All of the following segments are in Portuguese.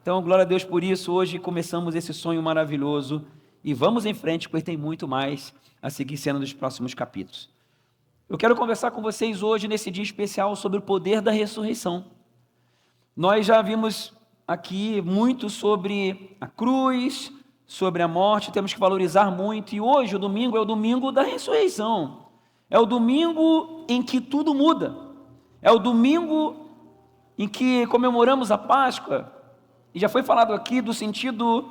Então, glória a Deus por isso. Hoje começamos esse sonho maravilhoso e vamos em frente, pois tem muito mais a seguir sendo nos próximos capítulos. Eu quero conversar com vocês hoje, nesse dia especial, sobre o poder da ressurreição. Nós já vimos aqui muito sobre a cruz, sobre a morte, temos que valorizar muito, e hoje o domingo é o domingo da ressurreição. É o domingo em que tudo muda. É o domingo em que comemoramos a Páscoa, e já foi falado aqui do sentido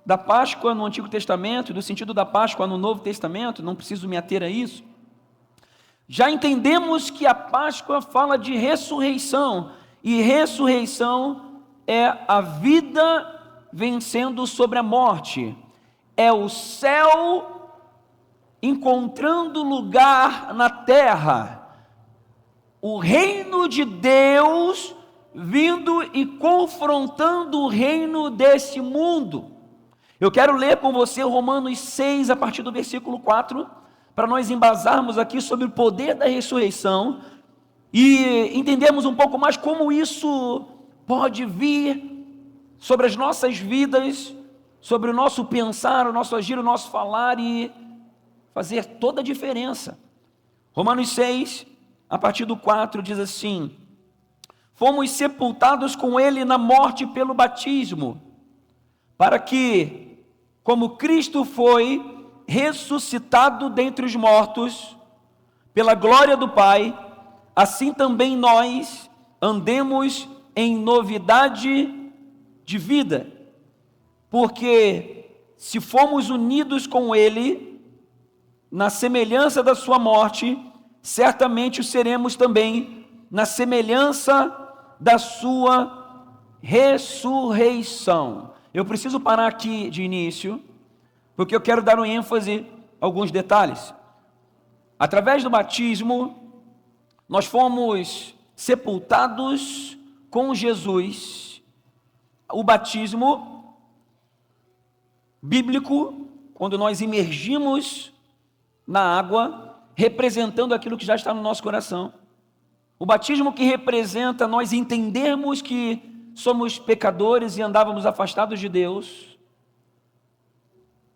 da Páscoa no Antigo Testamento, do sentido da Páscoa no Novo Testamento, não preciso me ater a isso. Já entendemos que a Páscoa fala de ressurreição, e ressurreição é a vida vencendo sobre a morte, é o céu encontrando lugar na terra, o reino de Deus vindo e confrontando o reino desse mundo. Eu quero ler com você Romanos 6, a partir do versículo 4, para nós embasarmos aqui sobre o poder da ressurreição e entendermos um pouco mais como isso pode vir sobre as nossas vidas, sobre o nosso pensar, o nosso agir, o nosso falar e fazer toda a diferença. Romanos 6, a partir do 4, diz assim: fomos sepultados com ele na morte pelo batismo, para que, como Cristo foi ressuscitado dentre os mortos, pela glória do Pai, assim também nós andemos em novidade de vida. Porque se fomos unidos com ele na semelhança da sua morte, certamente o seremos também na semelhança da sua ressurreição. Eu preciso parar aqui de início, porque eu quero dar um ênfase a alguns detalhes. Através do batismo, nós fomos sepultados com Jesus. O batismo bíblico, quando nós imergimos na água, representando aquilo que já está no nosso coração. O batismo que representa nós entendermos que somos pecadores e andávamos afastados de Deus.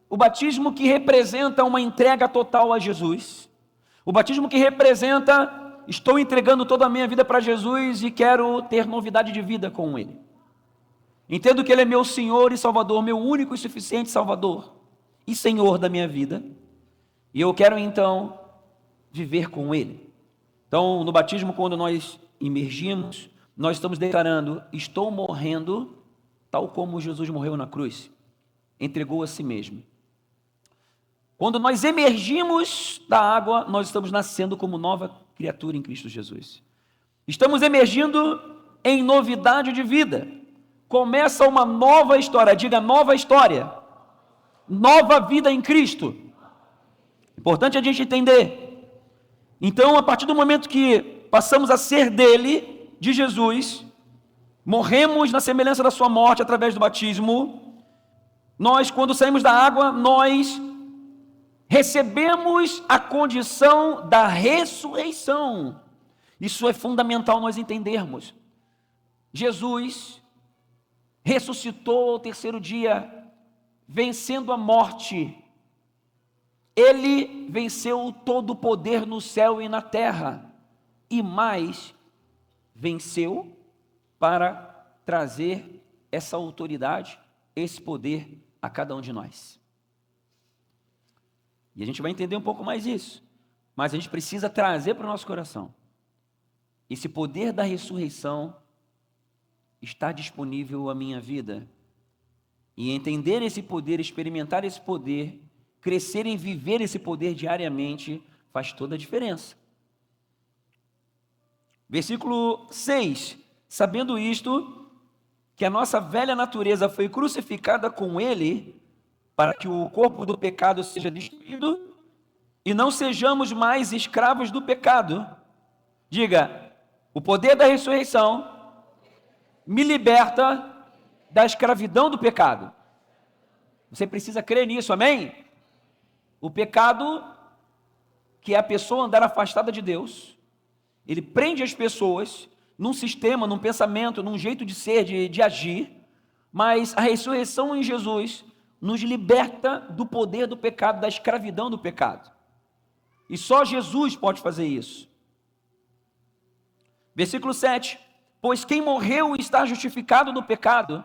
O batismo que representa uma entrega total a Jesus. O batismo que representa, estou entregando toda a minha vida para Jesus e quero ter novidade de vida com Ele. Entendo que Ele é meu Senhor e Salvador, meu único e suficiente Salvador e Senhor da minha vida. E eu quero então viver com Ele. Então, no batismo, quando nós imergimos, nós estamos declarando: estou morrendo tal como Jesus morreu na cruz, entregou a si mesmo. Quando nós emergimos da água, nós estamos nascendo como nova criatura em Cristo Jesus. Estamos emergindo em novidade de vida. Começa uma nova história, diga nova história, nova vida em Cristo. Importante a gente entender. Então, a partir do momento que passamos a ser dele, de Jesus, morremos na semelhança da sua morte através do batismo, nós, quando saímos da água, nós recebemos a condição da ressurreição. Isso é fundamental nós entendermos. Jesus ressuscitou ao terceiro dia, vencendo a morte. Ele venceu todo o poder no céu e na terra, e mais, venceu para trazer essa autoridade, esse poder a cada um de nós. E a gente vai entender um pouco mais isso, mas a gente precisa trazer para o nosso coração. Esse poder da ressurreição está disponível à minha vida, e entender esse poder, experimentar esse poder, crescer em viver esse poder diariamente, faz toda a diferença. Versículo 6, sabendo isto, que a nossa velha natureza foi crucificada com ele, para que o corpo do pecado seja destruído, e não sejamos mais escravos do pecado. Diga, o poder da ressurreição me liberta da escravidão do pecado. Você precisa crer nisso, amém? O pecado, que é a pessoa andar afastada de Deus, ele prende as pessoas num sistema, num pensamento, num jeito de ser, de agir, Mas a ressurreição em Jesus nos liberta do poder do pecado, da escravidão do pecado. E só Jesus pode fazer isso. Versículo 7. Pois quem morreu está justificado do pecado.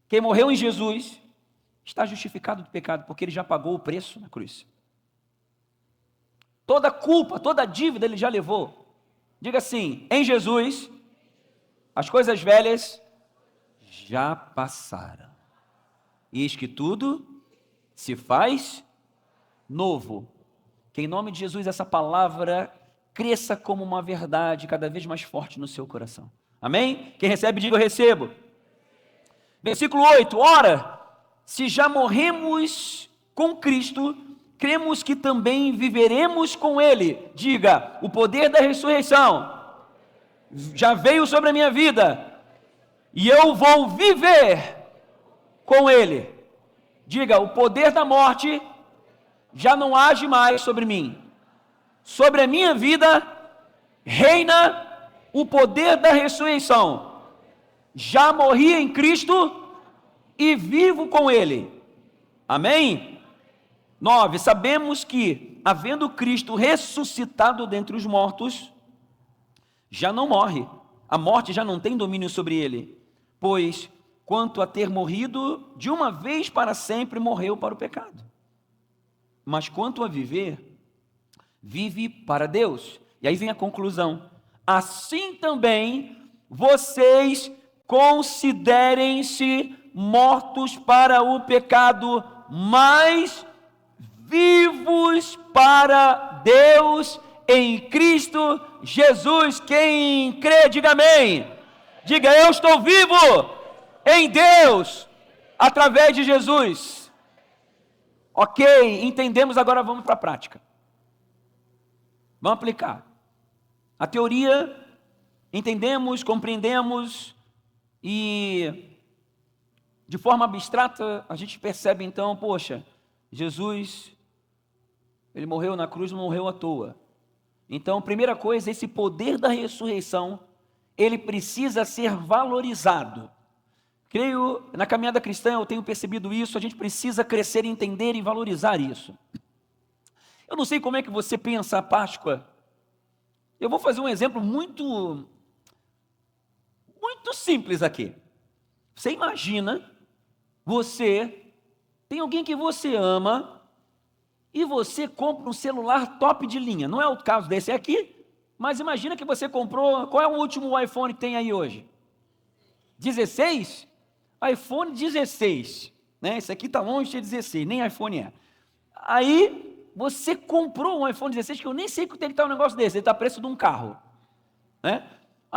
Quem morreu em Jesus está justificado do pecado, porque ele já pagou o preço na cruz. Toda culpa, toda dívida ele já levou. Diga assim: em Jesus, as coisas velhas já passaram. Eis que tudo se faz novo. Que em nome de Jesus essa palavra cresça como uma verdade cada vez mais forte no seu coração. Amém? Quem recebe, diga: eu recebo. Versículo 8. Ora, se já morremos com Cristo, cremos que também viveremos com Ele. Diga: o poder da ressurreição já veio sobre a minha vida, e eu vou viver com Ele. Diga: o poder da morte já não age mais sobre mim. Sobre a minha vida reina o poder da ressurreição. Já morri em Cristo e vivo com Ele. Amém? 9. Sabemos que, havendo Cristo ressuscitado dentre os mortos, já não morre. A morte já não tem domínio sobre ele. Pois, quanto a ter morrido, de uma vez para sempre morreu para o pecado. Mas quanto a viver, vive para Deus. E aí vem a conclusão. Assim também vocês considerem-se mortos para o pecado, mas vivos para Deus em Cristo Jesus. Quem crê, diga amém. Diga: eu estou vivo em Deus através de Jesus. Ok, entendemos, agora vamos para a prática. Vamos aplicar. A teoria, entendemos, compreendemos e de forma abstrata a gente percebe então, poxa, Jesus, ele morreu na cruz, não morreu à toa. Então, primeira coisa, esse poder da ressurreição, ele precisa ser valorizado. Creio, na caminhada cristã eu tenho percebido isso, a gente precisa crescer, entender e valorizar isso. Eu não sei como é que você pensa a Páscoa. Eu vou fazer um exemplo muito simples aqui. Você imagina, você tem alguém que você ama e você compra um celular top de linha. Não é o caso desse aqui, mas imagina que você comprou, qual é o último iPhone que tem aí hoje? 16? iPhone 16, né? Esse aqui está longe de 16, nem iPhone é. Aí você comprou um iPhone 16, que eu nem sei quanto é que está um negócio desse, ele está preço de um carro, né?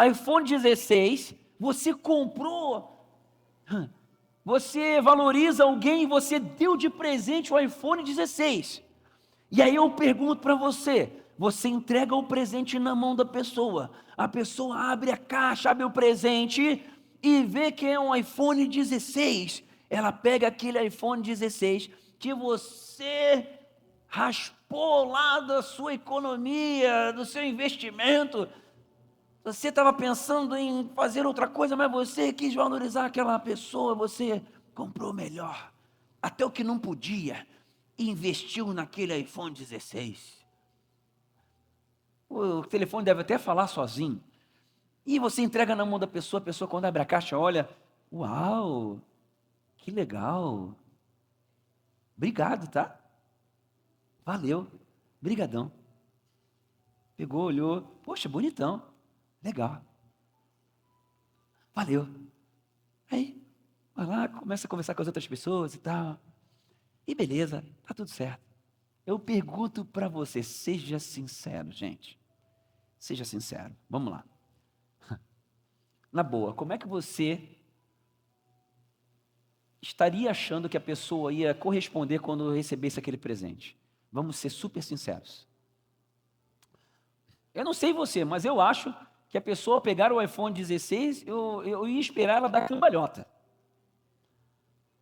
iPhone 16, você comprou, você valoriza alguém e você deu de presente o iPhone 16. E aí eu pergunto para você, você entrega o presente na mão da pessoa, a pessoa abre a caixa, abre o presente e vê que é um iPhone 16, ela pega aquele iPhone 16 que você raspou lá da sua economia, do seu investimento, você estava pensando em fazer outra coisa, mas você quis valorizar aquela pessoa, você comprou melhor, até o que não podia, e investiu naquele iPhone 16. O telefone deve até falar sozinho. E você entrega na mão da pessoa, a pessoa quando abre a caixa olha, uau, que legal, obrigado, tá? Valeu, brigadão. Pegou, olhou, poxa, bonitão, legal, valeu. Aí, vai lá, começa a conversar com as outras pessoas e tal, e beleza, tá tudo certo. Eu pergunto para você, seja sincero, gente, seja sincero, vamos lá. Na boa, como é que você estaria achando que a pessoa ia corresponder quando recebesse aquele presente? Vamos ser super sinceros. Eu não sei você, mas eu acho que a pessoa pegar o iPhone 16, eu ia esperar ela dar cambalhota.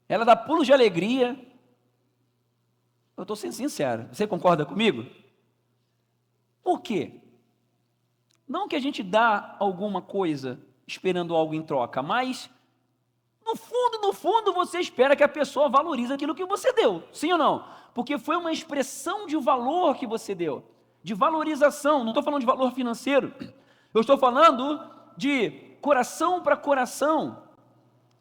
Ela dá pulos de alegria. Eu estou sendo sincero. Você concorda comigo? Por quê? Não que a gente dá alguma coisa esperando algo em troca, mas no fundo, você espera que a pessoa valorize aquilo que você deu, sim ou não? Porque foi uma expressão de valor que você deu, de valorização. Não estou falando de valor financeiro, eu estou falando de coração para coração.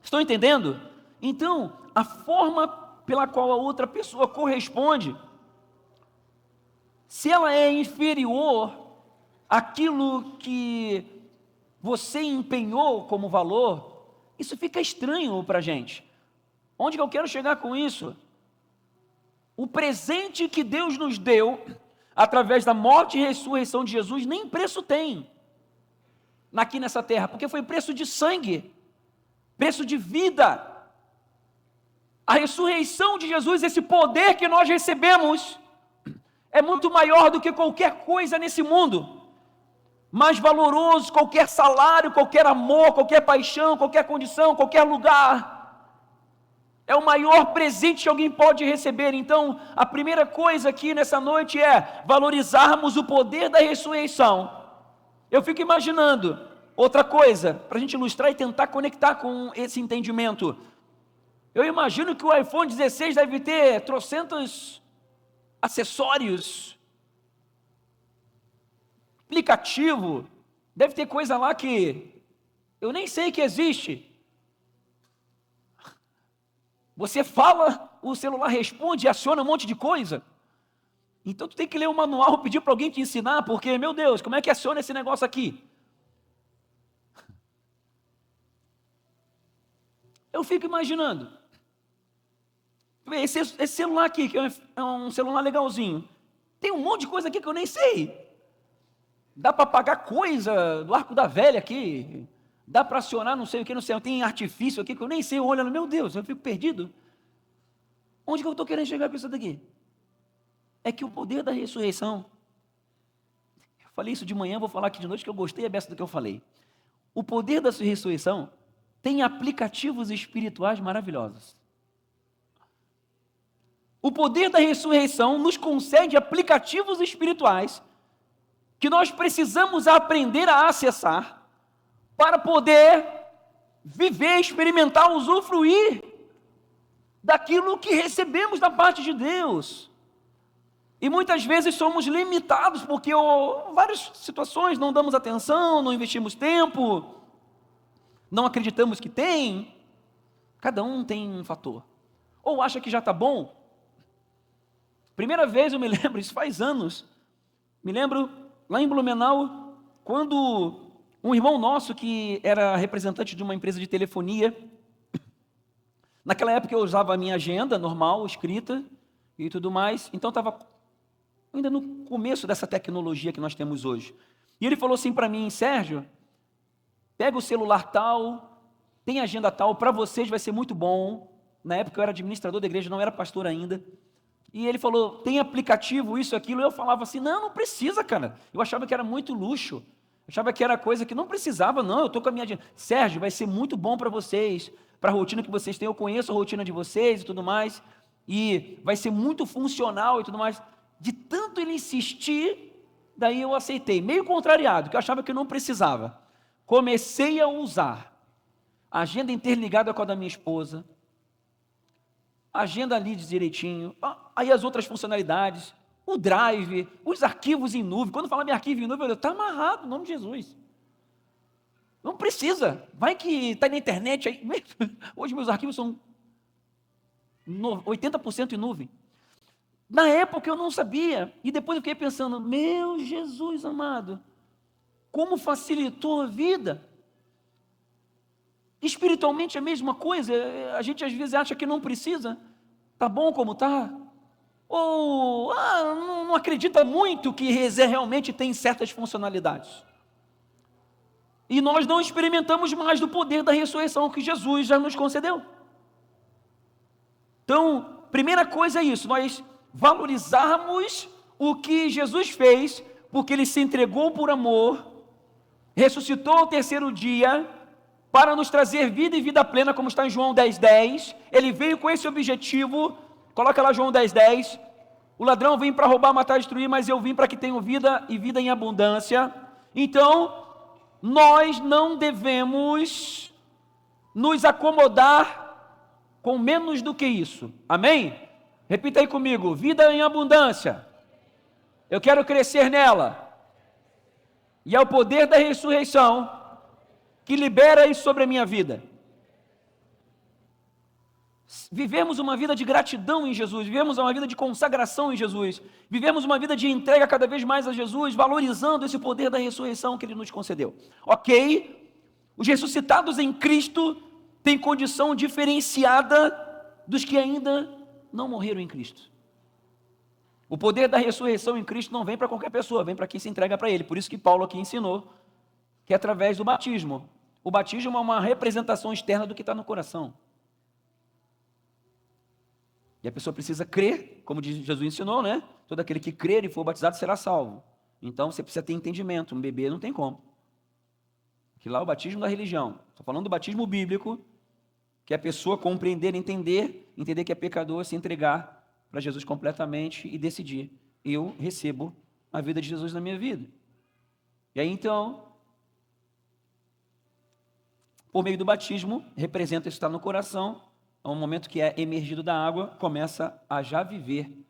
Estão entendendo? Então, a forma pela qual a outra pessoa corresponde, se ela é inferior àquilo que você empenhou como valor, isso fica estranho para a gente. Onde que eu quero chegar com isso? O presente que Deus nos deu, através da morte e ressurreição de Jesus, nem preço tem aqui nessa terra, porque foi preço de sangue, preço de vida. A ressurreição de Jesus, esse poder que nós recebemos, é muito maior do que qualquer coisa nesse mundo. Mais valoroso, qualquer salário, qualquer amor, qualquer paixão, qualquer condição, qualquer lugar. É o maior presente que alguém pode receber. Então, a primeira coisa aqui nessa noite é valorizarmos o poder da ressurreição. Eu fico imaginando outra coisa, para a gente ilustrar e tentar conectar com esse entendimento. Eu imagino que o iPhone 16 deve ter trocentos acessórios, aplicativo, deve ter coisa lá que eu nem sei que existe. Você fala, o celular responde, aciona um monte de coisa. Então tu tem que ler o manual, pedir para alguém te ensinar, porque, meu Deus, como é que aciona esse negócio aqui? Eu fico imaginando, esse celular aqui, que é um celular legalzinho, tem um monte de coisa aqui que eu nem sei. Dá para apagar coisa do arco da velha aqui, dá para acionar não sei o que, não sei, tem artifício aqui que eu nem sei, eu olho, meu Deus, eu fico perdido. Onde que eu estou querendo chegar com isso daqui? É que o poder da ressurreição, eu falei isso de manhã, vou falar aqui de noite, que eu gostei a beça do que eu falei. O poder da ressurreição tem aplicativos espirituais maravilhosos. O poder da ressurreição nos concede aplicativos espirituais que nós precisamos aprender a acessar para poder viver, experimentar, usufruir daquilo que recebemos da parte de Deus. E muitas vezes somos limitados porque várias situações não damos atenção, não investimos tempo, não acreditamos que tem. Cada um tem um fator. Ou acha que já está bom. Primeira vez eu me lembro, isso faz anos, me lembro lá em Blumenau, quando um irmão nosso que era representante de uma empresa de telefonia, naquela época eu usava a minha agenda normal, escrita e tudo mais, então estava ainda no começo dessa tecnologia que nós temos hoje. E ele falou assim para mim, Sérgio, pega o celular tal, tem agenda tal, para vocês vai ser muito bom. Na época eu era administrador da igreja, não era pastor ainda. E ele falou, tem aplicativo, isso, aquilo. Eu falava assim, não precisa, cara. Eu achava que era muito luxo. Eu achava que era coisa que não precisava, não. Eu estou com a minha agenda. Sérgio, vai ser muito bom para vocês, para a rotina que vocês têm. Eu conheço a rotina de vocês e tudo mais. E vai ser muito funcional e tudo mais. De tanto ele insistir, daí eu aceitei. Meio contrariado, que eu achava que eu não precisava. Comecei a usar a agenda interligada com a da minha esposa, agenda ali direitinho, aí as outras funcionalidades, o drive, os arquivos em nuvem. Quando fala em arquivo em nuvem, eu está amarrado, em nome de Jesus. Não precisa, vai que está na internet aí. Hoje meus arquivos são 80% em nuvem. Na época eu não sabia, e depois eu fiquei pensando, meu Jesus amado, como facilitou a vida. Espiritualmente é a mesma coisa, a gente às vezes acha que não precisa, tá bom como está, ou não acredita muito que realmente tem certas funcionalidades. E nós não experimentamos mais do poder da ressurreição que Jesus já nos concedeu. Então, primeira coisa é isso, nós valorizarmos o que Jesus fez, porque Ele se entregou por amor, ressuscitou ao terceiro dia, para nos trazer vida e vida plena, como está em João 10:10, Ele veio com esse objetivo, coloca lá João 10:10, o ladrão vem para roubar, matar e destruir, mas eu vim para que tenham vida e vida em abundância. Então, nós não devemos nos acomodar com menos do que isso. Amém? Repita aí comigo: vida em abundância. Eu quero crescer nela. E é o poder da ressurreição que libera isso sobre a minha vida. Vivemos uma vida de gratidão em Jesus, vivemos uma vida de consagração em Jesus, vivemos uma vida de entrega cada vez mais a Jesus, valorizando esse poder da ressurreição que Ele nos concedeu. Ok, os ressuscitados em Cristo têm condição diferenciada dos que ainda não morreram em Cristo. O poder da ressurreição em Cristo não vem para qualquer pessoa, vem para quem se entrega para Ele. Por isso que Paulo aqui ensinou que é através do batismo. O batismo é uma representação externa do que está no coração. E a pessoa precisa crer, como Jesus ensinou, né? Todo aquele que crer e for batizado será salvo. Então você precisa ter entendimento. Um bebê não tem como. Que lá é o batismo da religião. Estou falando do batismo bíblico, que é a pessoa compreender, entender que é pecador, se entregar para Jesus completamente e decidir: eu recebo a vida de Jesus na minha vida. E aí então, por meio do batismo, representa isso que está no coração, a um momento que é emergido da água, começa a já viver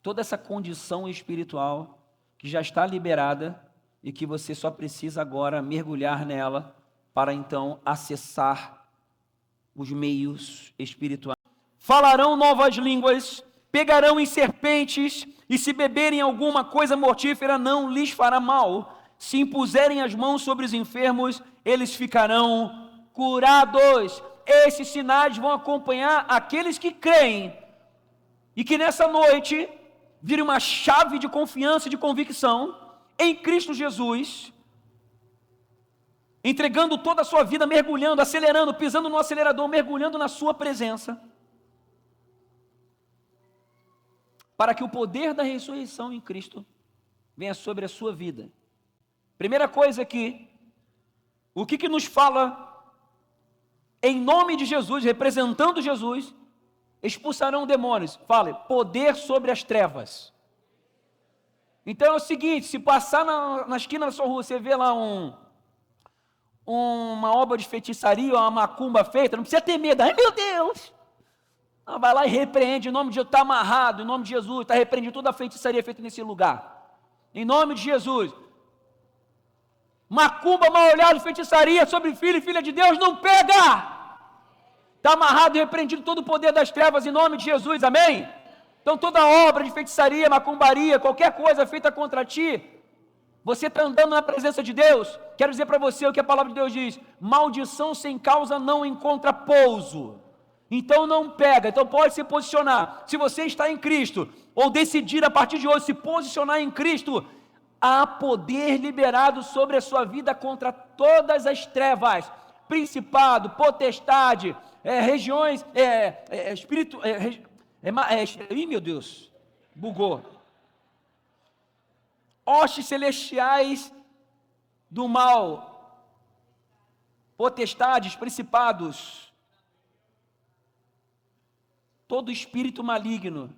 toda essa condição espiritual que já está liberada e que você só precisa agora mergulhar nela para então acessar os meios espirituais. Falarão novas línguas, pegarão em serpentes, e se beberem alguma coisa mortífera não lhes fará mal. Se impuserem as mãos sobre os enfermos, eles ficarão curados. Esses sinais vão acompanhar aqueles que creem, e que nessa noite vire uma chave de confiança e de convicção em Cristo Jesus, entregando toda a sua vida, mergulhando, acelerando, pisando no acelerador, mergulhando na sua presença, para que o poder da ressurreição em Cristo venha sobre a sua vida. Primeira coisa aqui, o que nos fala? Em nome de Jesus, representando Jesus, expulsarão demônios. Fale, poder sobre as trevas. Então é o seguinte: se passar na esquina da sua rua, você vê lá uma obra de feitiçaria, uma macumba feita, não precisa ter medo. Ai meu Deus! Não, vai lá e repreende, em nome de Jesus, está amarrado, em nome de Jesus, está repreendido toda a feitiçaria feita nesse lugar. Em nome de Jesus. Macumba, mal olhado, feitiçaria sobre filho e filha de Deus, não pega! Está amarrado e repreendido todo o poder das trevas em nome de Jesus, amém? Então toda obra de feitiçaria, macumbaria, qualquer coisa feita contra ti, você está andando na presença de Deus. Quero dizer para você o que a palavra de Deus diz: maldição sem causa não encontra pouso. Então não pega, então pode se posicionar. Se você está em Cristo, ou decidir a partir de hoje se posicionar em Cristo, há poder liberado sobre a sua vida contra todas as trevas, principado, potestade, regiões, espírito, ih meu Deus, bugou, hostes celestiais do mal, potestades, principados, todo espírito maligno,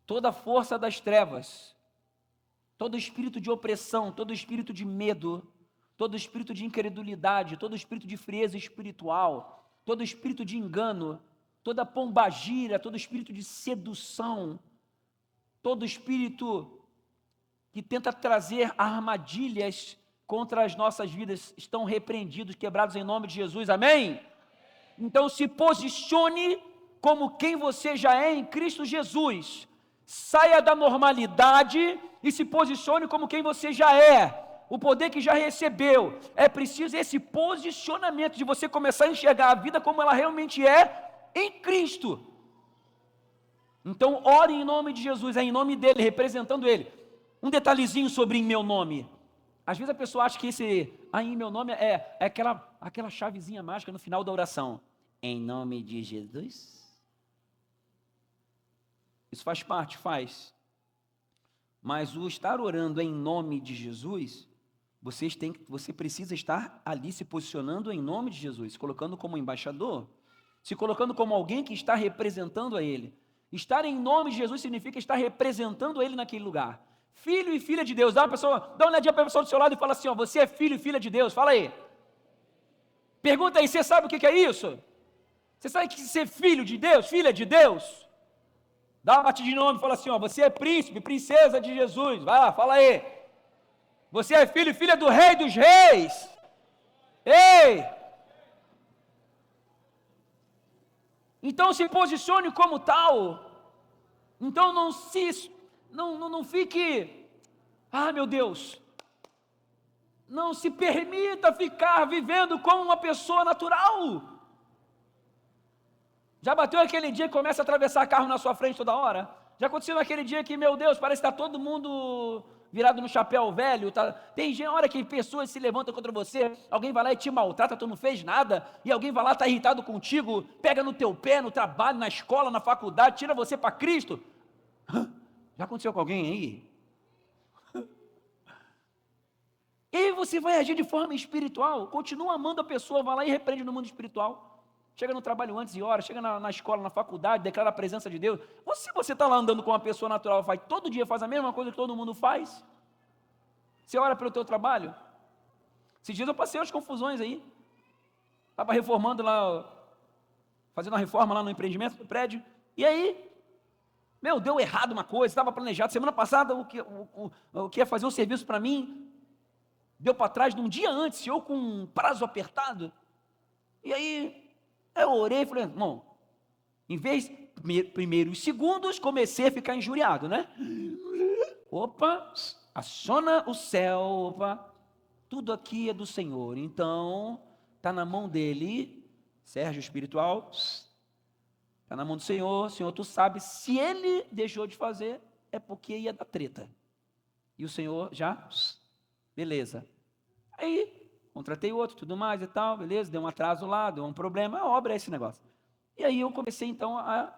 toda força das trevas, todo espírito de opressão, todo espírito de medo, todo espírito de incredulidade, todo espírito de frieza espiritual, todo espírito de engano, toda pombagira, todo espírito de sedução, todo espírito que tenta trazer armadilhas contra as nossas vidas, estão repreendidos, quebrados em nome de Jesus, amém? Então se posicione como quem você já é em Cristo Jesus, saia da normalidade e se posicione como quem você já é, o poder que já recebeu. É preciso esse posicionamento de você começar a enxergar a vida como ela realmente é em Cristo. Então ore em nome de Jesus, é em nome dele, representando ele. Um detalhezinho sobre em meu nome. Às vezes a pessoa acha que esse em meu nome é aquela chavezinha mágica no final da oração. Em nome de Jesus. Isso faz parte, faz. Mas o estar orando em nome de Jesus, você precisa estar ali se posicionando em nome de Jesus, se colocando como embaixador, se colocando como alguém que está representando a Ele. Estar em nome de Jesus significa estar representando Ele naquele lugar. Filho e filha de Deus. Dá uma olhadinha para a pessoa do seu lado e fala assim: ó, você é filho e filha de Deus. Fala aí. Pergunta aí, você sabe o que é isso? Você sabe que ser filho de Deus, filha de Deus? Dá uma batida de nome e fala assim, ó, você é príncipe, princesa de Jesus. Vai lá, fala aí. Você é filho e filha do Rei dos Reis. Ei! Então se posicione como tal. Então não fique, meu Deus, não se permita ficar vivendo como uma pessoa natural. Já bateu aquele dia que começa a atravessar carro na sua frente toda hora? Já aconteceu aquele dia que, meu Deus, parece que está todo mundo virado no chapéu velho, tá? Tem hora que pessoas se levantam contra você, alguém vai lá e te maltrata, tu não fez nada, e alguém vai lá, está irritado contigo, pega no teu pé, no trabalho, na escola, na faculdade, tira você para Cristo. Já aconteceu com alguém aí? E você vai agir de forma espiritual, continua amando a pessoa, vai lá e repreende no mundo espiritual. Chega no trabalho antes de hora, chega na escola, na faculdade, declara a presença de Deus. Se você está lá andando com uma pessoa natural, todo dia faz a mesma coisa que todo mundo faz, você ora pelo teu trabalho. Esses dias eu passei umas confusões aí, estava reformando lá, fazendo uma reforma lá no empreendimento do prédio, e aí, deu errado uma coisa, estava planejado, semana passada o que ia fazer um serviço para mim, deu para trás de um dia antes, eu com um prazo apertado, e aí eu orei e falei, irmão, em vez, primeiros segundos, comecei a ficar injuriado, né? Opa, aciona o céu, opa, tudo aqui é do Senhor, então, está na mão dele, Sérgio espiritual, está na mão do Senhor, tu sabe, se ele deixou de fazer, é porque ia dar treta. E o Senhor já, beleza. Aí, contratei outro, tudo mais e tal, beleza, deu um atraso lá, deu um problema, a obra é esse negócio. E aí eu comecei então a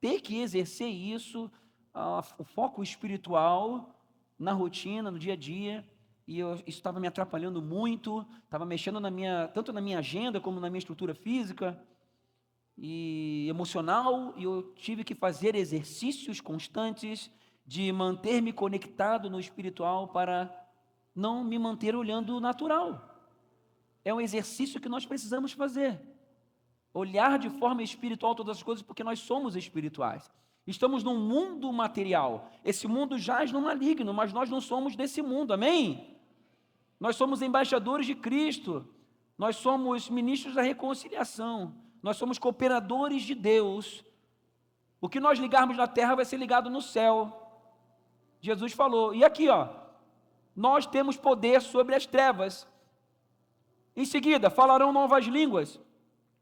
ter que exercer isso, o foco espiritual na rotina, no dia a dia, e isso estava me atrapalhando muito, estava mexendo tanto na minha agenda como na minha estrutura física e emocional, e eu tive que fazer exercícios constantes de manter-me conectado no espiritual para não me manter olhando o natural. É um exercício que nós precisamos fazer. Olhar de forma espiritual todas as coisas, porque nós somos espirituais. Estamos num mundo material. Esse mundo jaz no maligno, mas nós não somos desse mundo, amém? Nós somos embaixadores de Cristo. Nós somos ministros da reconciliação. Nós somos cooperadores de Deus. O que nós ligarmos na terra vai ser ligado no céu. Jesus falou. E aqui, nós temos poder sobre as trevas. Em seguida, falarão novas línguas.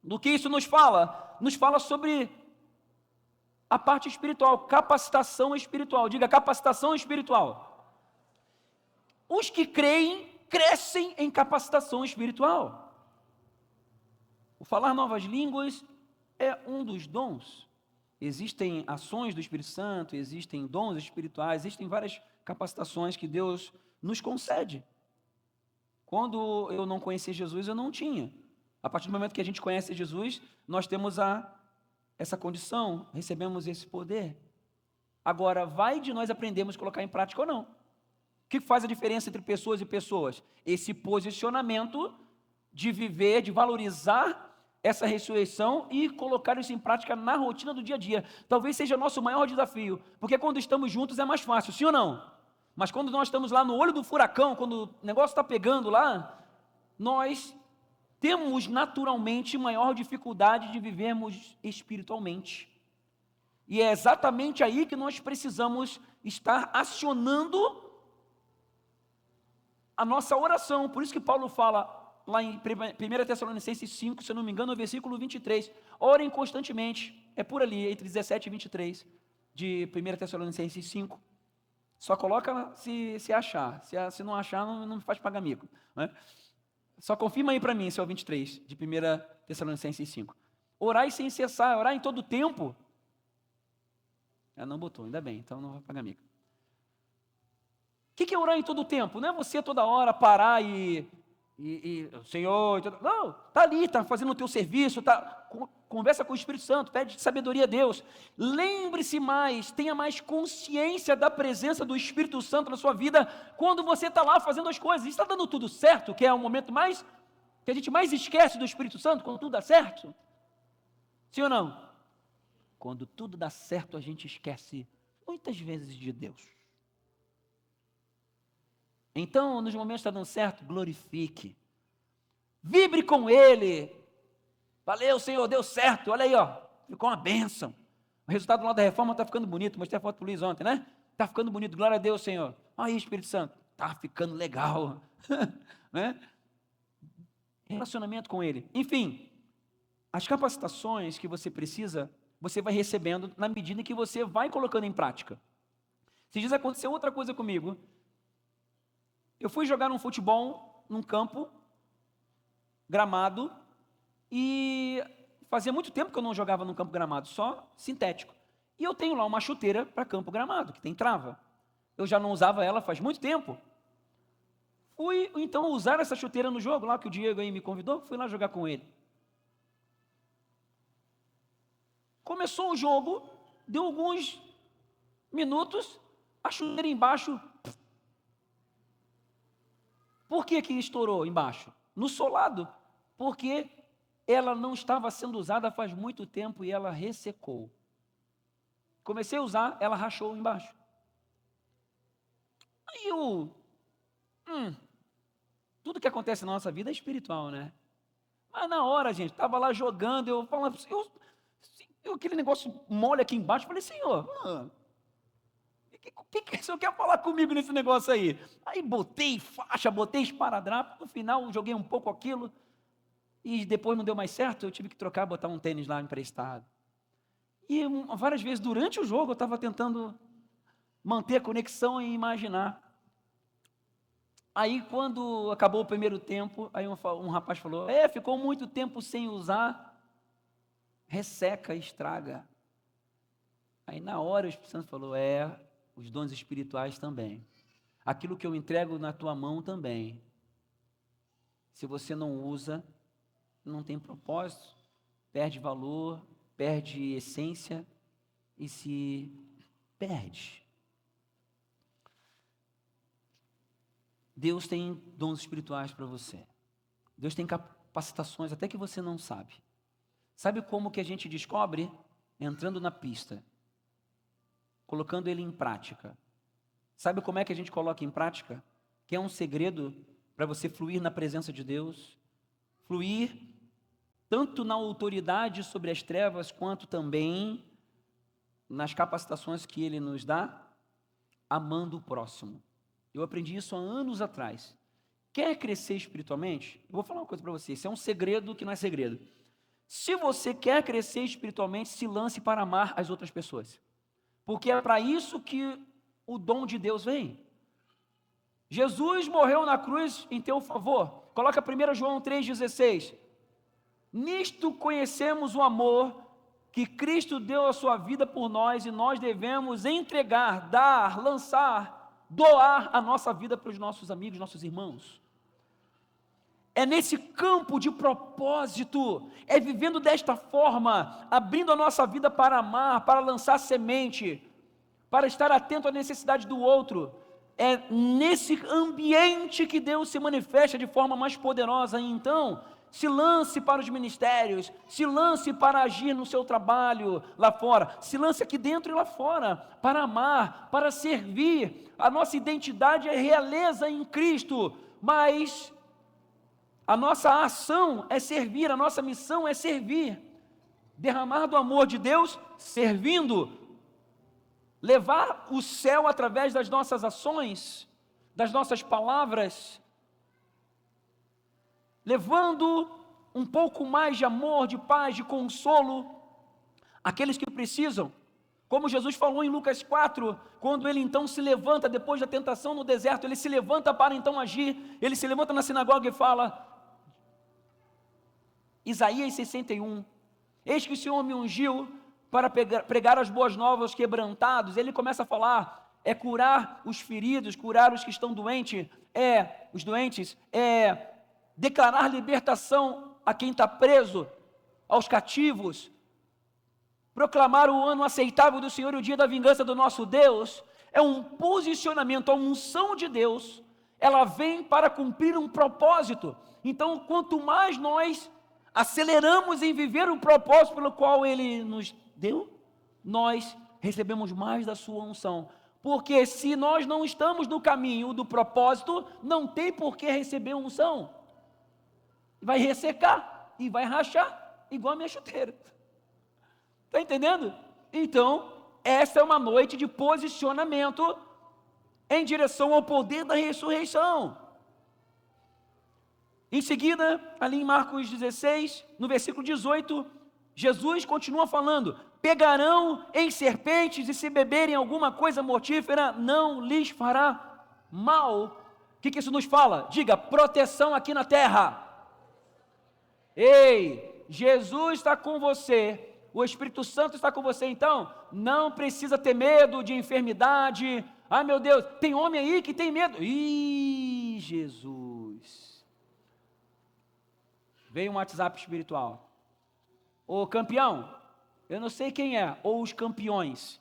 Do que isso nos fala? Nos fala sobre a parte espiritual, capacitação espiritual. Diga, capacitação espiritual. Os que creem, crescem em capacitação espiritual. O falar novas línguas é um dos dons. Existem ações do Espírito Santo, existem dons espirituais, existem várias capacitações que Deus nos concede. Quando eu não conhecia Jesus, eu não tinha. A partir do momento que a gente conhece Jesus, nós temos essa condição, recebemos esse poder. Agora, vai de nós aprendermos a colocar em prática ou não. O que faz a diferença entre pessoas e pessoas? Esse posicionamento de viver, de valorizar essa ressurreição e colocar isso em prática na rotina do dia a dia. Talvez seja nosso maior desafio, porque quando estamos juntos é mais fácil, sim ou não? Mas quando nós estamos lá no olho do furacão, quando o negócio está pegando lá, nós temos naturalmente maior dificuldade de vivermos espiritualmente. E é exatamente aí que nós precisamos estar acionando a nossa oração. Por isso que Paulo fala lá em 1 Tessalonicenses 5, se eu não me engano, no versículo 23, orem constantemente. É por ali, entre 17 e 23, de 1 Tessalonicenses 5. Só coloca se achar. Se não achar, não me faz pagar mico, né? Só confirma aí para mim, esse é o 23, de 1 Tessalonicenses 5. Orai sem cessar, orar em todo tempo. Não botou, ainda bem, então não vai pagar mico. O que é orar em todo tempo? Não é você toda hora parar e Senhor, não, está ali, está fazendo o teu serviço, conversa com o Espírito Santo, pede sabedoria a Deus, lembre-se mais, tenha mais consciência da presença do Espírito Santo na sua vida, quando você está lá fazendo as coisas, está dando tudo certo, que é o momento mais que a gente mais esquece do Espírito Santo quando tudo dá certo? Sim ou não? Quando tudo dá certo, a gente esquece muitas vezes de Deus. Então, nos momentos que está dando certo, glorifique. Vibre com Ele. Valeu, Senhor, deu certo. Olha aí, ó, ficou uma bênção. O resultado lá da reforma está ficando bonito. Mostrei a foto para o Luiz ontem, né? Está ficando bonito, glória a Deus, Senhor. Olha aí, Espírito Santo, está ficando legal. Né? Relacionamento com Ele. Enfim, as capacitações que você precisa, você vai recebendo na medida que você vai colocando em prática. Se diz aconteceu outra coisa comigo. Eu fui jogar um futebol num campo, gramado, e fazia muito tempo que eu não jogava num campo gramado, só sintético. E eu tenho lá uma chuteira para campo gramado, que tem trava. Eu já não usava ela faz muito tempo. Fui, então, usar essa chuteira no jogo, lá que o Diego aí me convidou, fui lá jogar com ele. Começou o jogo, deu alguns minutos, a chuteira embaixo. Por que estourou embaixo? No solado, porque ela não estava sendo usada faz muito tempo e ela ressecou. Comecei a usar, ela rachou embaixo. Aí tudo que acontece na nossa vida é espiritual, né? Mas na hora, gente, estava lá jogando, eu falava, aquele negócio mole aqui embaixo, falei, Senhor, o que o Senhor quer falar comigo nesse negócio aí? Aí botei faixa, botei esparadrapo, no final joguei um pouco aquilo, e depois não deu mais certo, eu tive que trocar, botar um tênis lá emprestado. E várias vezes durante o jogo eu estava tentando manter a conexão e imaginar. Aí quando acabou o primeiro tempo, aí um rapaz falou, ficou muito tempo sem usar, resseca, estraga. Aí na hora o Espírito Santo falou, os dons espirituais também. Aquilo que eu entrego na tua mão também. Se você não usa, não tem propósito, perde valor, perde essência e se perde. Deus tem dons espirituais para você. Deus tem capacitações até que você não sabe. Sabe como que a gente descobre? Entrando na pista, colocando ele em prática. Sabe como é que a gente coloca em prática? Que é um segredo para você fluir na presença de Deus, fluir tanto na autoridade sobre as trevas, quanto também nas capacitações que Ele nos dá, amando o próximo. Eu aprendi isso há anos atrás. Quer crescer espiritualmente? Eu vou falar uma coisa para você, isso é um segredo que não é segredo. Se você quer crescer espiritualmente, se lance para amar as outras pessoas. Porque é para isso que o dom de Deus vem. Jesus morreu na cruz em teu favor. Coloca 1 João 3,16. Nisto conhecemos o amor que Cristo deu a sua vida por nós e nós devemos entregar, dar, lançar, doar a nossa vida para os nossos amigos, nossos irmãos. É nesse campo de propósito, é vivendo desta forma, abrindo a nossa vida para amar, para lançar semente, para estar atento à necessidade do outro. É nesse ambiente que Deus se manifesta de forma mais poderosa. Então, se lance para os ministérios, se lance para agir no seu trabalho lá fora, se lance aqui dentro e lá fora, para amar, para servir. A nossa identidade é realeza em Cristo, mas a nossa ação é servir, a nossa missão é servir, derramar do amor de Deus, servindo, levar o céu através das nossas ações, das nossas palavras, levando um pouco mais de amor, de paz, de consolo àqueles que precisam. Como Jesus falou em Lucas 4, quando ele então se levanta depois da tentação no deserto, ele se levanta para então agir, ele se levanta na sinagoga e fala, Isaías 61, eis que o Senhor me ungiu para pregar as boas novas aos quebrantados. Ele começa a falar, curar os feridos, curar os que estão doentes, os doentes, declarar libertação a quem está preso, aos cativos, proclamar o ano aceitável do Senhor e o dia da vingança do nosso Deus. É um posicionamento, a unção de Deus, ela vem para cumprir um propósito. Então, quanto mais nós aceleramos em viver o propósito pelo qual Ele nos deu, nós recebemos mais da sua unção. Porque se nós não estamos no caminho do propósito, não tem por que receber unção. Vai ressecar e vai rachar, igual a minha chuteira. Está entendendo? Então, essa é uma noite de posicionamento em direção ao poder da ressurreição. Em seguida, ali em Marcos 16, no versículo 18, Jesus continua falando: pegarão em serpentes e se beberem alguma coisa mortífera, não lhes fará mal. O que isso nos fala? Diga, proteção aqui na terra. Ei, Jesus está com você, o Espírito Santo está com você, então não precisa ter medo de enfermidade. Ai meu Deus, tem homem aí que tem medo. Ih, Jesus. Veio um WhatsApp espiritual. Ô campeão, eu não sei quem é, ou os campeões,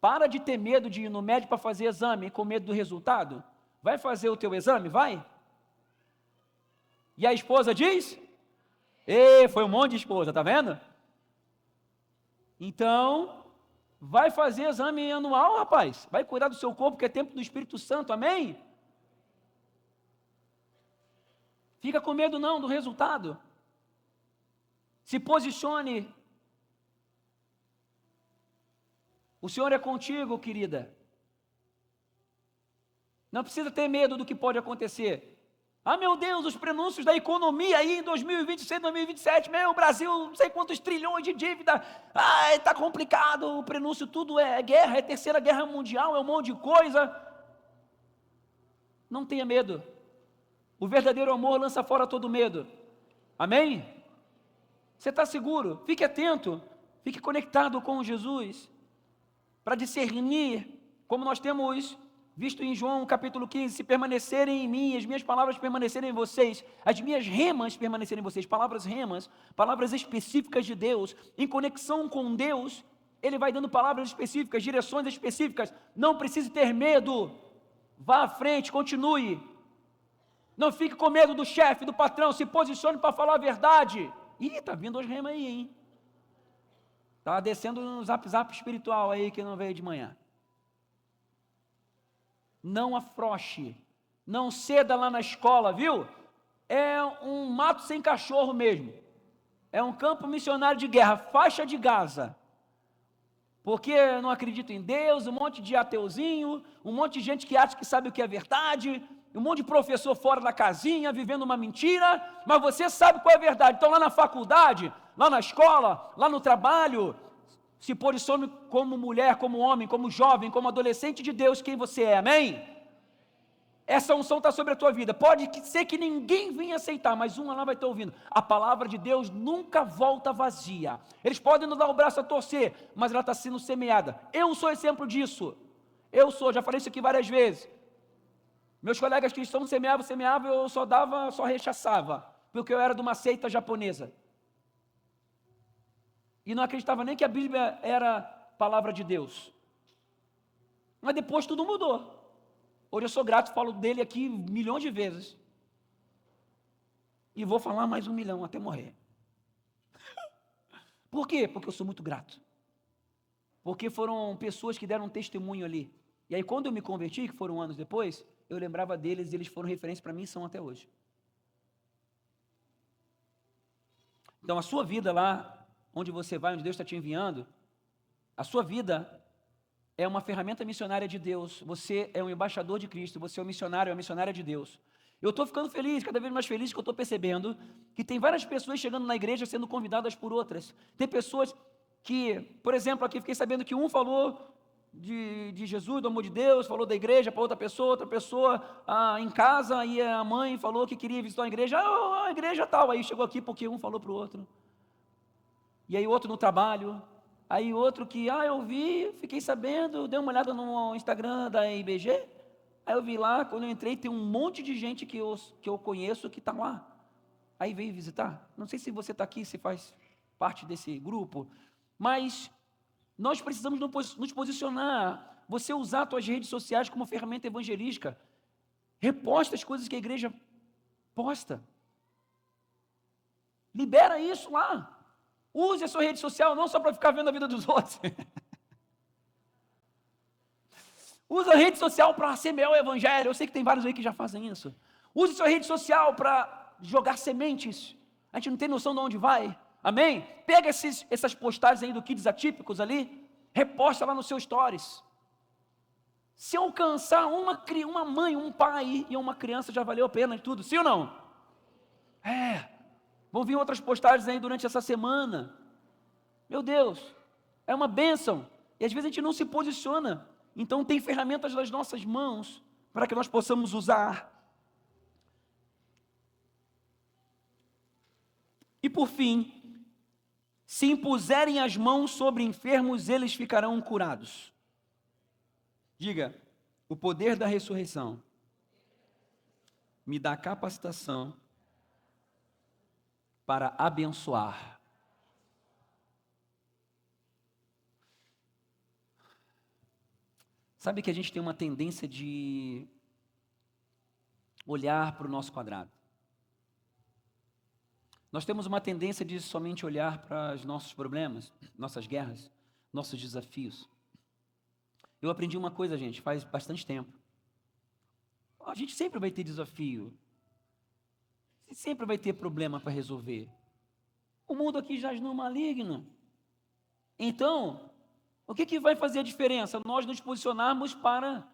para de ter medo de ir no médico para fazer exame com medo do resultado. Vai fazer o teu exame? Vai. E a esposa diz? Foi um monte de esposa, tá vendo? Então, vai fazer exame anual, rapaz. Vai cuidar do seu corpo, que é tempo do Espírito Santo, amém? Fica com medo não do resultado. Se posicione. O Senhor é contigo, querida. Não precisa ter medo do que pode acontecer. Ah, meu Deus, os prenúncios da economia aí em 2026, 2027, meu, Brasil, não sei quantos trilhões de dívida. Está complicado, o prenúncio tudo é guerra, é terceira guerra mundial, é um monte de coisa. Não tenha medo. O verdadeiro amor lança fora todo medo. Amém? Você está seguro? Fique atento, fique conectado com Jesus, para discernir, como nós temos visto em João capítulo 15, se permanecerem em mim, as minhas palavras permanecerem em vocês, as minhas remas permanecerem em vocês, palavras remas, palavras específicas de Deus, em conexão com Deus, Ele vai dando palavras específicas, direções específicas. Não precise ter medo, vá à frente, continue, não fique com medo do chefe, do patrão, se posicione para falar a verdade. Ih, está vindo as remas aí, hein? Está descendo um zap espiritual aí que não veio de manhã. Não afrouxe, não ceda lá na escola, viu? É um mato sem cachorro mesmo, é um campo missionário de guerra, faixa de Gaza, porque não acredita em Deus, um monte de ateuzinho, um monte de gente que acha que sabe o que é verdade, um monte de professor fora da casinha, vivendo uma mentira, mas você sabe qual é a verdade. Então lá na faculdade, lá na escola, lá no trabalho, se posicione como mulher, como homem, como jovem, como adolescente de Deus, quem você é, amém? Essa unção está sobre a tua vida, pode ser que ninguém venha aceitar, mas uma lá vai estar ouvindo. A palavra de Deus nunca volta vazia. Eles podem nos dar o braço a torcer, mas ela está sendo semeada. Eu sou exemplo disso, já falei isso aqui várias vezes. Meus colegas cristãos semeavam, eu só rechaçava, porque eu era de uma seita japonesa. E não acreditava nem que a Bíblia era palavra de Deus. Mas depois tudo mudou. Hoje eu sou grato, falo dele aqui milhões de vezes. E vou falar mais 1 milhão até morrer. Por quê? Porque eu sou muito grato. Porque foram pessoas que deram um testemunho ali. E aí quando eu me converti, que foram anos depois, eu lembrava deles e eles foram referência para mim e são até hoje. Então a sua vida lá, onde você vai, onde Deus está te enviando, a sua vida é uma ferramenta missionária de Deus, você é um embaixador de Cristo, você é um missionário, é uma missionária de Deus. Eu estou ficando feliz, cada vez mais feliz, que eu estou percebendo que tem várias pessoas chegando na igreja sendo convidadas por outras. Tem pessoas que, por exemplo, aqui fiquei sabendo que um falou de Jesus, do amor de Deus, falou da igreja para outra pessoa em casa, e a mãe falou que queria visitar a igreja, a igreja tal, aí chegou aqui porque um falou para o outro. E aí outro no trabalho, aí outro que, eu vi, fiquei sabendo, dei uma olhada no Instagram da IBG, aí eu vi lá, quando eu entrei, tem um monte de gente que eu conheço que está lá, aí veio visitar. Não sei se você está aqui, se faz parte desse grupo, mas nós precisamos nos posicionar, você usar as suas redes sociais como ferramenta evangelística, reposta as coisas que a igreja posta, Libera isso lá. Use a sua rede social não só para ficar vendo a vida dos outros. Use a rede social para semear o evangelho. Eu sei que tem vários aí que já fazem isso. Use a sua rede social para jogar sementes. A gente não tem noção de onde vai. Amém? Pega essas postagens aí do Kids Atípicos ali, reposta lá no seu stories. Se alcançar uma mãe, um pai e uma criança, já valeu a pena de tudo. Sim ou não? Vão vir outras postagens aí durante essa semana. Meu Deus, é uma bênção. E às vezes a gente não se posiciona. Então tem ferramentas nas nossas mãos para que nós possamos usar. E por fim, se impuserem as mãos sobre enfermos, eles ficarão curados. Diga, o poder da ressurreição me dá capacitação para abençoar. Sabe que a gente tem uma tendência de olhar para o nosso quadrado. Nós temos uma tendência de somente olhar para os nossos problemas, nossas guerras, nossos desafios. Eu aprendi uma coisa, gente, faz bastante tempo. A gente sempre vai ter desafio. Sempre vai ter problema para resolver. O mundo aqui jaz no maligno. Então, o que vai fazer a diferença? Nós nos posicionarmos para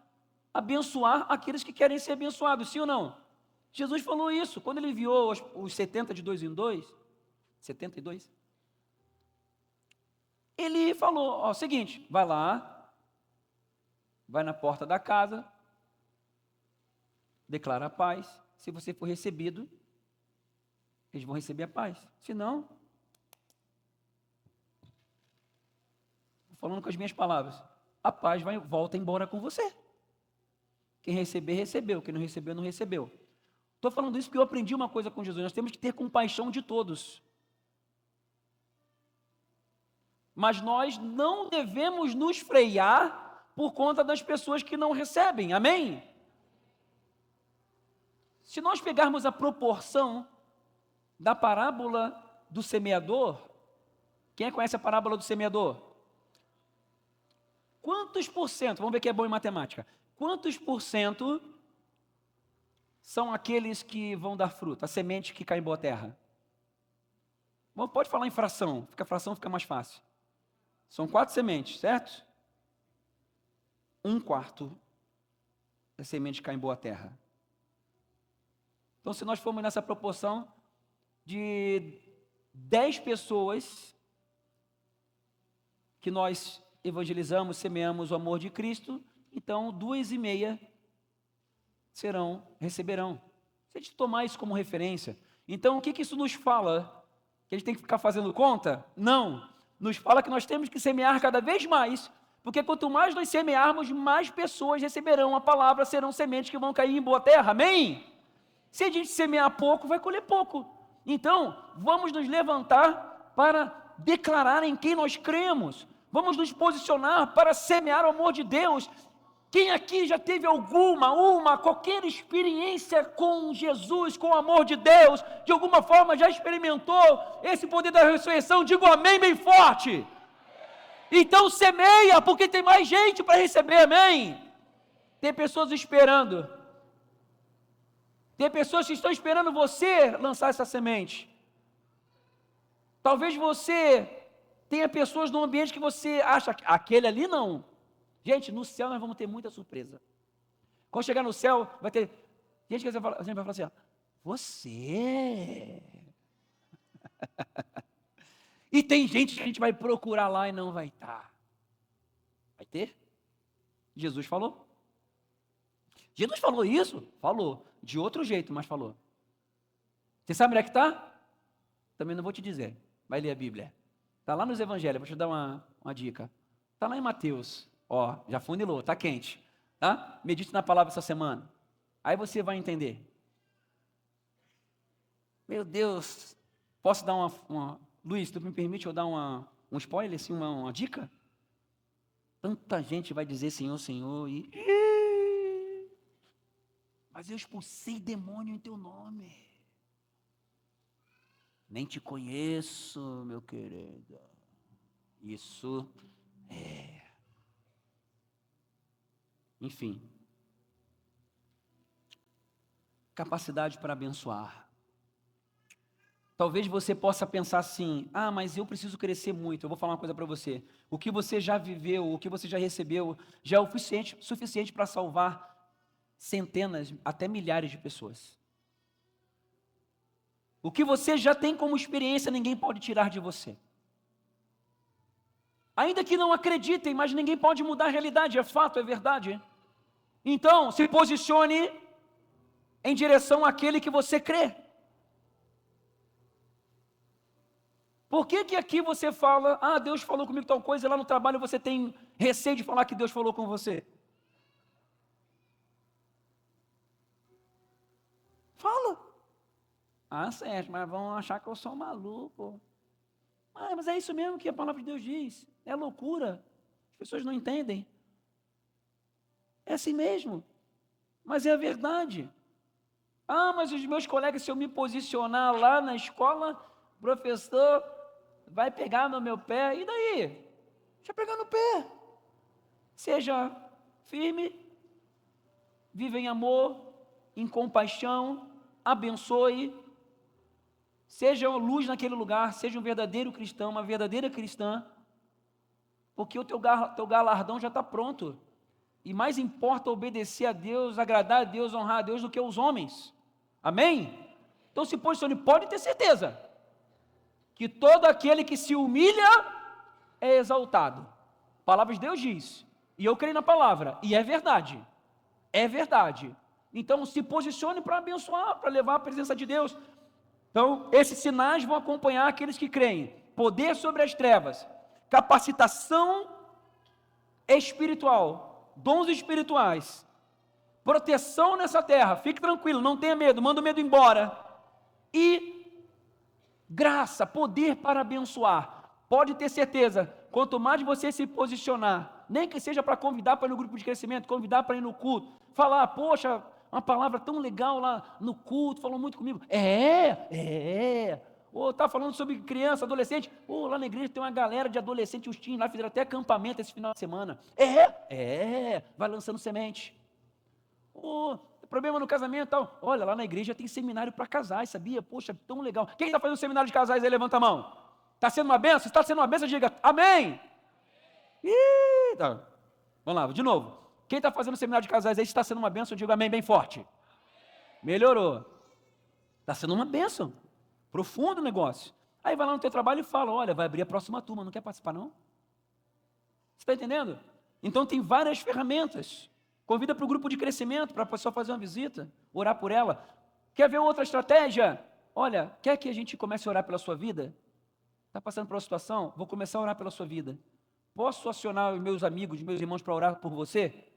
abençoar aqueles que querem ser abençoados, sim ou não? Jesus falou isso, quando ele enviou os 70 de 2 em 2, 72, ele falou, ó, seguinte, vai lá, vai na porta da casa, declara a paz, se você for recebido, eles vão receber a paz, se não, falando com as minhas palavras, a paz volta embora com você. Quem receber, recebeu, quem não recebeu, não recebeu. Estou falando isso porque eu aprendi uma coisa com Jesus, nós temos que ter compaixão de todos. Mas nós não devemos nos frear por conta das pessoas que não recebem, amém? Se nós pegarmos a proporção da parábola do semeador, quem conhece a parábola do semeador? Quantos por cento, vamos ver quem é bom em matemática, quantos por cento são aqueles que vão dar fruto, a semente que cai em boa terra? Bom, pode falar em fração, fração fica mais fácil. São 4 sementes, certo? 1/4 da semente cai em boa terra. Então, se nós formos nessa proporção de 10 pessoas que nós evangelizamos, semeamos o amor de Cristo, então 2,5 receberão. Se a gente tomar isso como referência, então o que isso nos fala? Que a gente tem que ficar fazendo conta? Não. Nos fala que nós temos que semear cada vez mais, porque quanto mais nós semearmos, mais pessoas receberão a palavra, serão sementes que vão cair em boa terra, amém? Se a gente semear pouco, vai colher pouco. Então, vamos nos levantar para declarar em quem nós cremos, vamos nos posicionar para semear o amor de Deus. Quem aqui já teve qualquer experiência com Jesus, com o amor de Deus, de alguma forma já experimentou esse poder da ressurreição? Digo amém bem forte. Então semeia, porque tem mais gente para receber, amém? Tem pessoas esperando. Tem pessoas que estão esperando você lançar essa semente. Talvez você tenha pessoas no ambiente que você acha, aquele ali não. Gente, no céu nós vamos ter muita surpresa. Quando chegar no céu, vai ter gente que a gente vai falar assim, ó, você. E tem gente que a gente vai procurar lá e não vai estar. Vai ter? Jesus falou. Jesus falou isso? Falou. De outro jeito, mas falou. Você sabe onde é que está? Também não vou te dizer. Vai ler a Bíblia. Está lá nos Evangelhos, vou te dar uma dica. Está lá em Mateus. Ó, já funilou, está quente. Tá? Medite na palavra essa semana. Aí você vai entender. Meu Deus, posso dar uma Luiz, tu me permite eu dar um spoiler, assim, uma dica? Tanta gente vai dizer Senhor, Senhor, mas eu expulsei demônio em teu nome. Nem te conheço, meu querido. Isso é. Enfim. Capacidade para abençoar. Talvez você possa pensar assim, mas eu preciso crescer muito. Eu vou falar uma coisa para você. O que você já viveu, o que você já recebeu, já é o suficiente para salvar centenas, até milhares de pessoas. O que você já tem como experiência, ninguém pode tirar de você. Ainda que não acreditem, mas ninguém pode mudar a realidade, é fato, é verdade. Então, se posicione em direção àquele que você crê. Por que aqui você fala, Deus falou comigo tal coisa, e lá no trabalho você tem receio de falar que Deus falou com você? Fala. Sérgio, mas vão achar que eu sou maluco. Mas é isso mesmo que a palavra de Deus diz. É loucura. As pessoas não entendem. É assim mesmo. Mas é a verdade. Mas os meus colegas, se eu me posicionar lá na escola, o professor vai pegar no meu pé. E daí? Deixa eu pegar no pé. Seja firme, viva em amor, em compaixão, abençoe. Seja luz naquele lugar, seja um verdadeiro cristão, uma verdadeira cristã, porque o teu galardão já está pronto. E mais importa obedecer a Deus, agradar a Deus, honrar a Deus do que os homens. Amém? Então se posicione, pode ter certeza, que todo aquele que se humilha é exaltado. A palavra de Deus diz, e eu creio na palavra, e é verdade. É verdade. Então se posicione para abençoar, para levar a presença de Deus. Então, esses sinais vão acompanhar aqueles que creem. Poder sobre as trevas, capacitação espiritual, dons espirituais, proteção nessa terra, fique tranquilo, não tenha medo, manda o medo embora. E graça, poder para abençoar. Pode ter certeza, quanto mais você se posicionar, nem que seja para convidar para ir no grupo de crescimento, convidar para ir no culto, falar, poxa, uma palavra tão legal lá no culto, falou muito comigo. Tá falando sobre criança, adolescente. Lá na igreja tem uma galera de adolescente, os teens lá fizeram até acampamento esse final de semana. Vai lançando semente. Problema no casamento e tal. Olha, lá na igreja tem seminário para casais, sabia? Poxa, tão legal. Quem está fazendo seminário de casais aí, levanta a mão. Está sendo uma benção? Se está sendo uma benção, diga amém. Tá. Vamos lá, de novo. Quem está fazendo seminário de casais aí, se está sendo uma bênção, eu digo amém bem forte. Melhorou. Está sendo uma bênção. Profundo o negócio. Aí vai lá no teu trabalho e fala, olha, vai abrir a próxima turma, não quer participar não? Você está entendendo? Então tem várias ferramentas. Convida para o grupo de crescimento, para a pessoa fazer uma visita, orar por ela. Quer ver outra estratégia? Olha, quer que a gente comece a orar pela sua vida? Está passando por uma situação? Vou começar a orar pela sua vida. Posso acionar os meus amigos, meus irmãos para orar por você?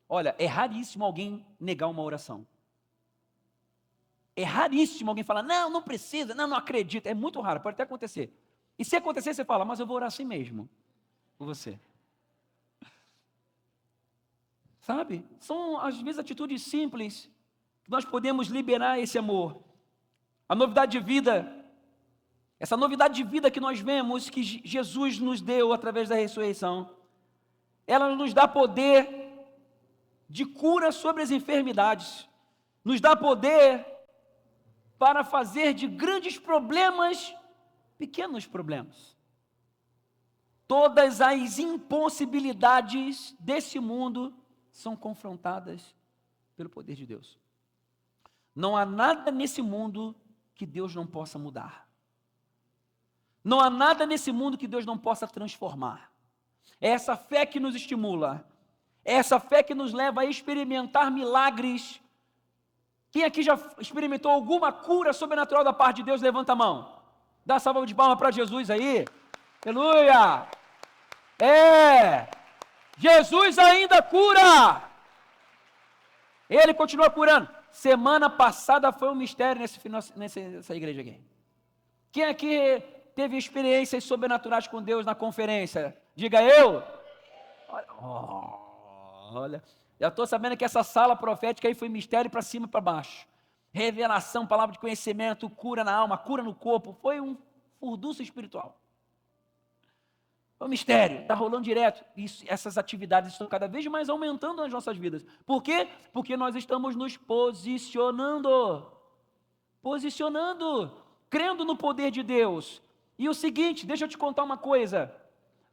Olha, é raríssimo alguém negar uma oração. É raríssimo alguém falar, não precisa, não acredito. É muito raro, pode até acontecer. E se acontecer, você fala, mas eu vou orar assim mesmo por você. Sabe? São, às vezes, atitudes simples que nós podemos liberar esse amor. A novidade de vida, essa novidade de vida que nós vemos, que Jesus nos deu através da ressurreição, ela nos dá poder de cura sobre as enfermidades, nos dá poder para fazer de grandes problemas, pequenos problemas. Todas as impossibilidades desse mundo são confrontadas pelo poder de Deus. Não há nada nesse mundo que Deus não possa mudar. Não há nada nesse mundo que Deus não possa transformar. É essa fé que nos estimula. É essa fé que nos leva a experimentar milagres. Quem aqui já experimentou alguma cura sobrenatural da parte de Deus? Levanta a mão. Dá uma salva de palmas para Jesus aí. Aleluia! Jesus ainda cura. Ele continua curando. Semana passada foi um mistério nessa igreja aqui. Quem aqui teve experiências sobrenaturais com Deus na conferência? Diga eu. Olha, já estou sabendo que essa sala profética aí foi mistério para cima e para baixo. revelação, palavra de conhecimento, cura na alma, cura no corpo. Foi um furdunço espiritual. É um mistério, está rolando direto. Essas atividades estão cada vez mais aumentando nas nossas vidas. Por quê? Porque nós estamos nos posicionando, crendo no poder de Deus. E o seguinte, deixa eu te contar uma coisa.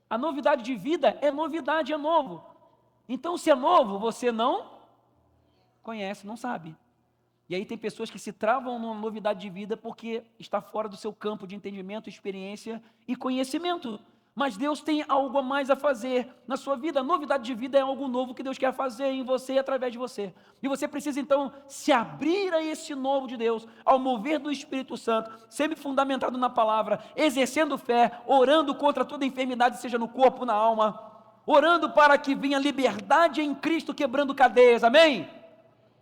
A novidade de vida é novidade, é novo. Então, se é novo, você não conhece, não sabe. E aí tem pessoas que se travam numa novidade de vida porque está fora do seu campo de entendimento, experiência e conhecimento. Mas Deus tem algo a mais a fazer na sua vida. A novidade de vida é algo novo que Deus quer fazer em você e através de você. E você precisa então se abrir a esse novo de Deus, ao mover do Espírito Santo, sempre fundamentado na palavra, exercendo fé, orando contra toda enfermidade, seja no corpo ou na alma, orando para que venha liberdade em Cristo, quebrando cadeias, amém?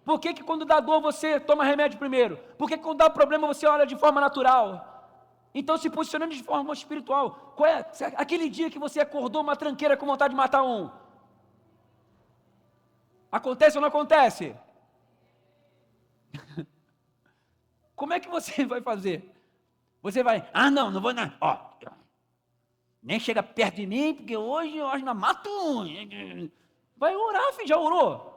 Por que quando dá dor você toma remédio primeiro? Por que quando dá problema você olha de forma natural? Então, se posicionando de forma espiritual, qual é aquele dia que você acordou uma tranqueira com vontade de matar um? Acontece ou não acontece? Como é que você vai fazer? Você vai, não vou não, nem chega perto de mim, porque hoje eu acho que não mato um. Vai orar, filho, já orou?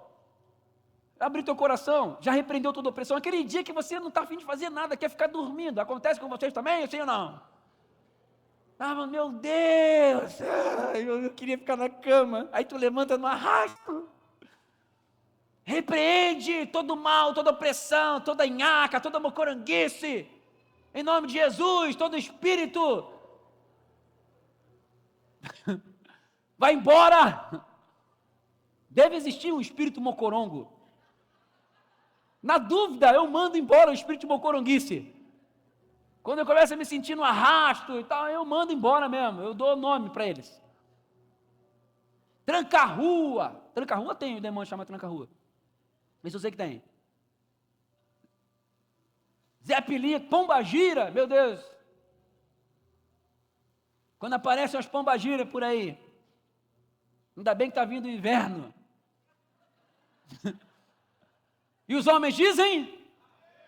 Abre teu coração, já repreendeu toda opressão. Aquele dia que você não está afim de fazer nada, quer ficar dormindo. Acontece com vocês também, sim ou não? Meu Deus, eu queria ficar na cama. Aí tu levanta no arrasto. Repreende todo mal, toda opressão, toda nhaca, toda mocoranguice. Em nome de Jesus, todo espírito. Vai embora. Deve existir um espírito mocorongo. Na dúvida, eu mando embora o espírito de mocoronguice. Quando eu começo a me sentir no arrasto e tal, eu mando embora mesmo, eu dou nome para eles. Tranca-rua. Tranca-rua tem, o demônio chama tranca-rua. Vê se eu sei que tem. Zé Pelico, pombagira, meu Deus. Quando aparecem as pombagiras por aí, ainda bem que está vindo o inverno. E os homens dizem,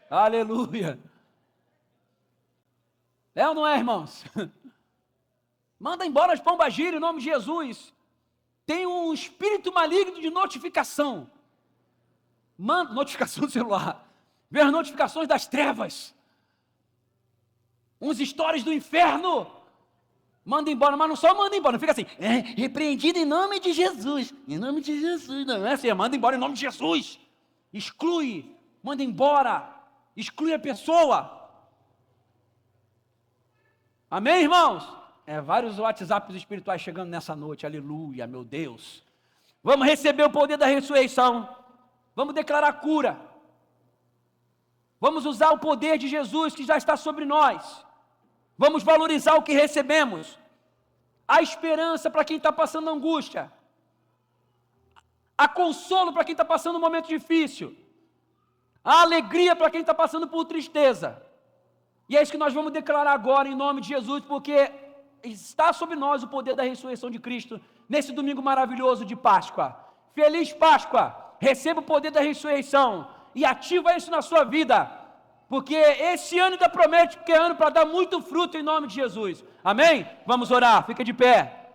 aleluia. É ou não é, irmãos? Manda embora as pombagiras em nome de Jesus. Tem um espírito maligno de notificação. Manda notificação do celular. Vê as notificações das trevas. Uns stories do inferno. Manda embora, mas não só manda embora, não fica assim, repreendido em nome de Jesus. Em nome de Jesus, não é assim, manda embora em nome de Jesus. Exclui, manda embora, exclui a pessoa. Amém, irmãos? Vários WhatsApps espirituais chegando nessa noite, aleluia, meu Deus. Vamos receber o poder da ressurreição, vamos declarar cura, vamos usar o poder de Jesus que já está sobre nós, vamos valorizar o que recebemos, a esperança para quem está passando angústia, a consolo para quem está passando um momento difícil, a alegria para quem está passando por tristeza. E é isso que nós vamos declarar agora em nome de Jesus, porque está sobre nós o poder da ressurreição de Cristo, nesse domingo maravilhoso de Páscoa. Feliz Páscoa, receba o poder da ressurreição e ativa isso na sua vida, porque esse ano ainda promete que é ano para dar muito fruto em nome de Jesus. Amém? Vamos orar, fica de pé.